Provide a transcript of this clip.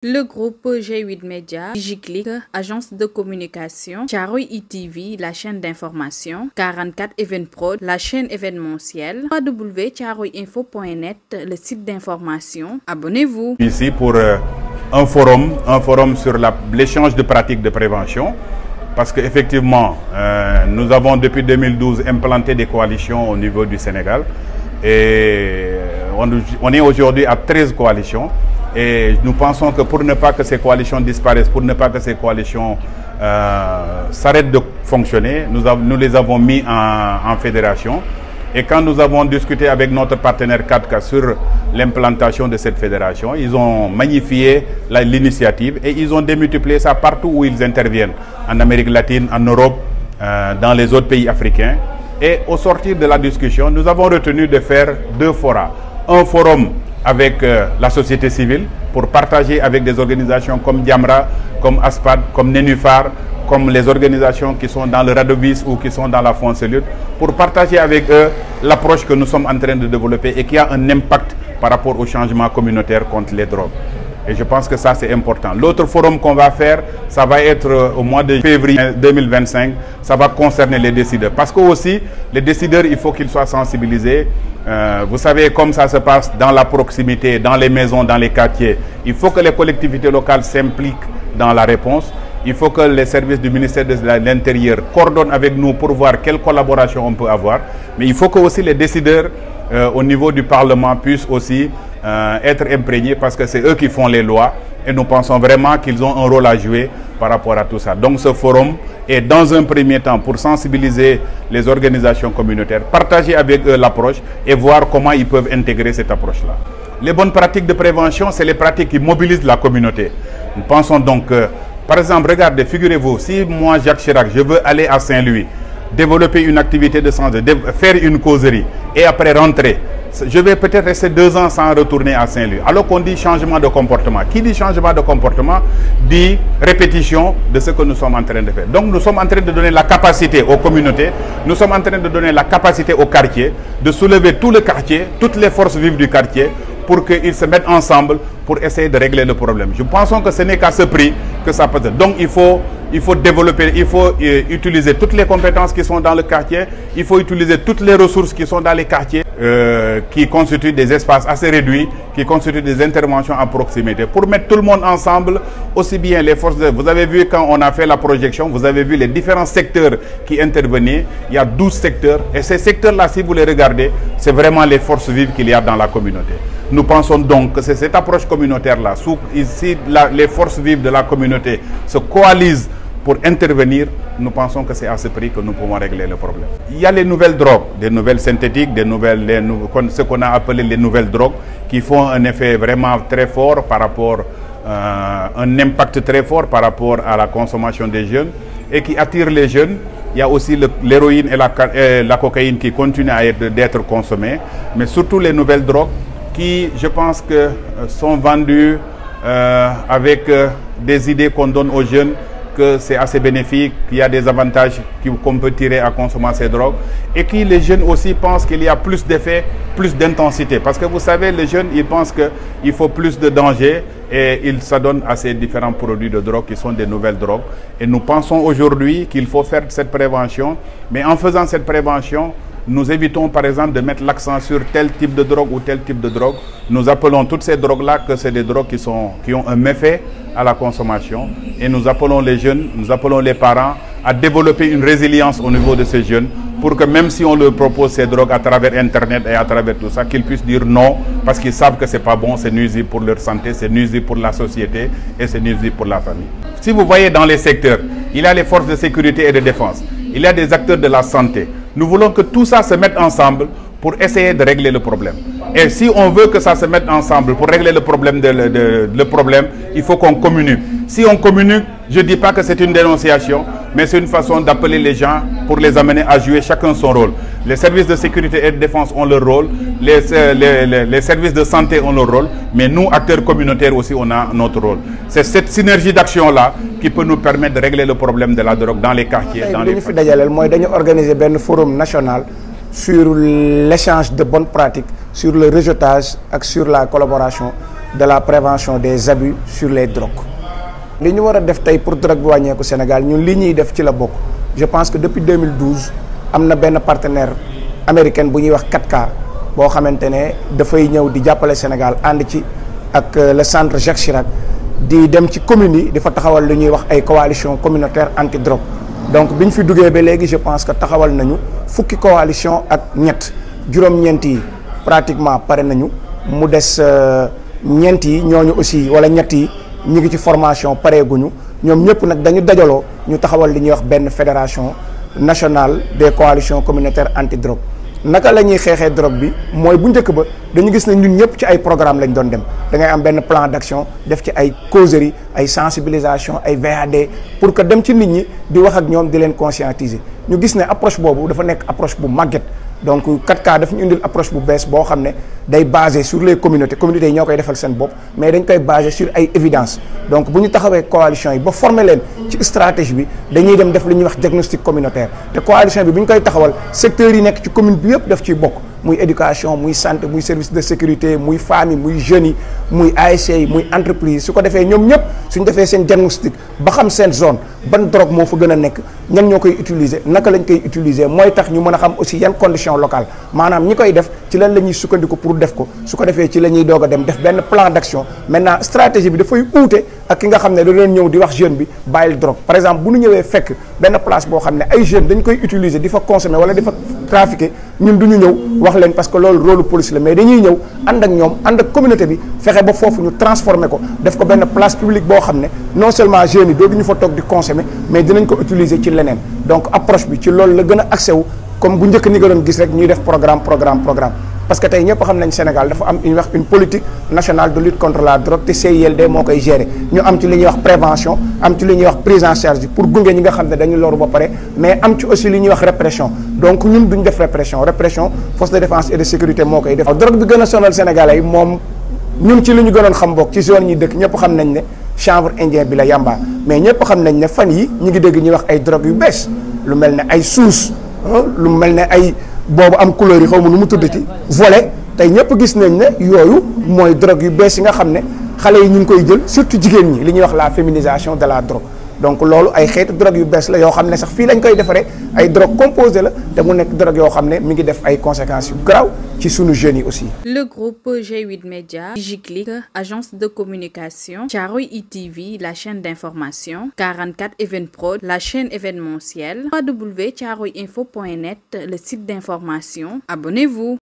Le groupe G8 Média, DigiClick, agence de communication, Thiaroye ITV, la chaîne d'information, 44 Evenprod, la chaîne événementielle, www.thiaroyeinfo.net, le site d'information. Abonnez-vous. Ici pour un forum sur l'échange de pratiques de prévention, parce qu'effectivement, nous avons depuis 2012 implanté des coalitions au niveau du Sénégal et on est aujourd'hui à 13 coalitions. Et nous pensons que pour ne pas que ces coalitions disparaissent, pour ne pas que ces coalitions s'arrêtent de fonctionner, nous les avons mis en fédération. Et quand nous avons discuté avec notre partenaire 4K sur l'implantation de cette fédération, ils ont magnifié l'initiative et ils ont démultiplié ça partout où ils interviennent, en Amérique latine, en Europe, dans les autres pays africains. Et au sortir de la discussion, nous avons retenu de faire deux forats. Un forum avec la société civile pour partager avec des organisations comme Diamra, comme ASPAD, comme Nénuphar, comme les organisations qui sont dans le Radovis ou qui sont dans la Fonds-Cellule, pour partager avec eux l'approche que nous sommes en train de développer et qui a un impact par rapport au changement communautaire contre les drogues. Et je pense que ça, c'est important. L'autre forum qu'on va faire, ça va être au mois de février 2025. Ça va concerner les décideurs. Parce que aussi, les décideurs, il faut qu'ils soient sensibilisés. Vous savez, comme ça se passe dans la proximité, dans les maisons, dans les quartiers. Il faut que les collectivités locales s'impliquent dans la réponse. Il faut que les services du ministère de l'Intérieur coordonnent avec nous pour voir quelle collaboration on peut avoir. Mais il faut que aussi les décideurs au niveau du Parlement puissent aussi être imprégnés parce que c'est eux qui font les lois et nous pensons vraiment qu'ils ont un rôle à jouer par rapport à tout ça. Donc ce forum est dans un premier temps pour sensibiliser les organisations communautaires, partager avec eux l'approche et voir comment ils peuvent intégrer cette approche-là. Les bonnes pratiques de prévention, c'est les pratiques qui mobilisent la communauté. Nous pensons donc que, par exemple, regardez, figurez-vous, si moi, Jacques Chirac, je veux aller à Saint-Louis, développer une activité de santé, faire une causerie et après rentrer, je vais peut-être rester 2 ans sans retourner à Saint-Louis. Alors qu'on dit changement de comportement. Qui dit changement de comportement dit répétition de ce que nous sommes en train de faire. Donc nous sommes en train de donner la capacité aux communautés, nous sommes en train de donner la capacité au quartier, de soulever tout le quartier, toutes les forces vives du quartier, pour qu'ils se mettent ensemble pour essayer de régler le problème. Je pense que ce n'est qu'à ce prix que ça peut être. Donc il faut développer, il faut utiliser toutes les compétences qui sont dans le quartier, il faut utiliser toutes les ressources qui sont dans les quartiers, qui constituent des espaces assez réduits, qui constituent des interventions à proximité, pour mettre tout le monde ensemble, aussi bien les forces de... Vous avez vu quand on a fait la projection, vous avez vu les différents secteurs qui intervenaient, il y a 12 secteurs, et ces secteurs-là, si vous les regardez, c'est vraiment les forces vives qu'il y a dans la communauté. Nous pensons donc que c'est cette approche communautaire-là, ici les forces vives de la communauté se coalisent pour intervenir, nous pensons que c'est à ce prix que nous pouvons régler le problème. Il y a les nouvelles drogues, des nouvelles synthétiques, ce qu'on a appelé les nouvelles drogues, qui font un effet vraiment très fort par rapport, un impact très fort par rapport à la consommation des jeunes et qui attirent les jeunes. Il y a aussi l'héroïne et la cocaïne qui continuent d'être consommées, mais surtout les nouvelles drogues qui, je pense que sont vendues avec des idées qu'on donne aux jeunes, que c'est assez bénéfique, qu'il y a des avantages qu'on peut tirer à consommer ces drogues et que les jeunes aussi pensent qu'il y a plus d'effets, plus d'intensité. Parce que vous savez, les jeunes, ils pensent qu'il faut plus de danger et ils s'adonnent à ces différents produits de drogue qui sont des nouvelles drogues. Et nous pensons aujourd'hui qu'il faut faire cette prévention, mais en faisant cette prévention, nous évitons par exemple de mettre l'accent sur tel type de drogue ou tel type de drogue. Nous appelons toutes ces drogues-là que c'est des drogues qui ont un méfait à la consommation. Et nous appelons les jeunes, nous appelons les parents à développer une résilience au niveau de ces jeunes pour que même si on leur propose ces drogues à travers Internet et à travers tout ça, qu'ils puissent dire non parce qu'ils savent que ce n'est pas bon, c'est nuisible pour leur santé, c'est nuisible pour la société et c'est nuisible pour la famille. Si vous voyez dans les secteurs, il y a les forces de sécurité et de défense, il y a des acteurs de la santé. Nous voulons que tout ça se mette ensemble pour essayer de régler le problème. Et si on veut que ça se mette ensemble pour régler le problème, il faut qu'on communique. Si on communique, je ne dis pas que c'est une dénonciation, mais c'est une façon d'appeler les gens pour les amener à jouer chacun son rôle. Les services de sécurité et de défense ont leur rôle, les services de santé ont leur rôle, mais nous, acteurs communautaires aussi, on a notre rôle. C'est cette synergie d'action-là qui peut nous permettre de régler le problème de la drogue dans les quartiers. Dans les Nous organiser un forum national sur l'échange de bonnes pratiques, sur le rejetage et sur la collaboration de la prévention des abus sur les drogues. li ñu war a def tey pour drogue bi wàññeeku Sénégal ñun li ñuy def ci la bokk. Je pense que depuis 2012 am na benn partenaire américain bu ñuy wax 4K boo xamante ne dafay ñëw di jàppale Sénégal ànd ci ak le centre Jacques Chirac di dem ci communes yi di fa taxawal lu ñuy wax ay coalition communautaire anti drogue. Donc bi ñu fi duggee ba léegi je pense que taxawal nañu fukki coalition ak ñett juróom-ñeent yi pratiquement pare nañu mu des ñeent yi ñooñu aussi wala ñett yi ñu ngi ci formation pareeguñu ñoom ñëpp nag dañu dajaloo ñu taxawal li ñuy wax benn fédération nationale des coalitions communautaires anti drogue. naka la ñuy xeexee drogue bi mooy bu njëkk ba dañu gis ne ñun ñëpp ci ay programme lañ doon dem da ngay am benn plan d'action def ci ay causerie ay sensibilisation ay VAD pour que dem ci nit ñi di wax ak ñoom di leen conscientiser ñu gis ne approche boobu dafa nekk approche bu màgget. Donc 4K daf ñu indil approche bu bees boo xam ne day basé sur les communautés yi ñoo koy defal seen bopp mais dañ koy basé sur ay évidence donc bu ñu taxawee coalition yi ba former leen ci stratégie bi dañuy dem def li ñuy wax diagnostic communautaire te coalition bi bu ñu koy taxawal secteurs yi nekk ci commune bi yëpp daf ciy bokk muy éducation muy santé muy service de sécurité muy famille muy jeunes yi muy ASC yi muy entreprise su ko defee ñoom ñëpp suñ defee seen diagnostic ba xam seen zone ban drogue moo fa gën a nekk ñan ñoo koy utiliser naka lañ koy utiliser mooy tax ñu mën a xam aussi yan conditions locales maanaam ñi koy def ci lan la ñuy sukkandiku pour def ko su ko defee ci la ñuy doog a dem def benn plan d'action maintenant stratégie bi dafay uute ak ki nga xam ne da doon ñëw di wax jeune bi bàyyil drogue par exemple bu ñu ñëwee fekk benn place boo xam ne ay jeunes dañ koy utiliser di fa consommer wala di fa trafiquer ñun du ñu ñëw wax leen parce que loolu rôle police la mais dañuy ñëw ànd ak ñoom ànd ak communauté bi fexe ba foofu ñu transformer ko def ko benn place publique boo xam ne non seulement jeunes yi dootuñu fa toog di consommer mais dinañ ko utiliser ci leneen donc approche bi ci loolu la gën a accès wu comme bu njëkk ni nga doon gis rek ñuy def programme parce que tey ñëpp xam nañ Sénégal dafa am une politique nationale de lutte contre la drogue te CILD moo koy gérer ñu am ci li ñuy wax prévention am ci li ñuy wax prise en charge pour gunge ñi nga xam ne dañu loru ba pare mais am ci aussi li ñuy wax répression donc ñun duñ def répression force de défense et de sécurité moo koy def. drogue bi gën a sonal Sénégalais yi moom ñun ci li ñu gënoon xam bokk ci zone ñi dëkk ñëpp xam nañ ne chanvre indien bi la yamba mais ñëpp xam nañ ne fan yi ñu ngi dégg ñuy wax ay drogue yu bees lu mel ne ay suus lu mel ne ay boobu am couleur yi xaw ma nu mu tuddati volet tey ñëpp gis nañ ne yooyu mooy drogue yu bees yi nga xam ne xale yi ñu ngi koy jël surtout jigéen ñi li ñuy wax la féminisation de la drogue donc loolu ay xeetu drogue yu bees la yoo xam ne sax fii lañ koy defaree ay drogue composée la te mu nekk drogue yoo xam ne mi ngi def ay conséquences yu garaaw ci sunu jeunes yi aussi. Le groupe G8 Média, DigiClick, agence de communication, Thiaroye ITV, la chaîne d'information, 44 Evenprod, la chaîne événementielle, www.thiaroyeinfo.net, le site d'information. Abonnez-vous.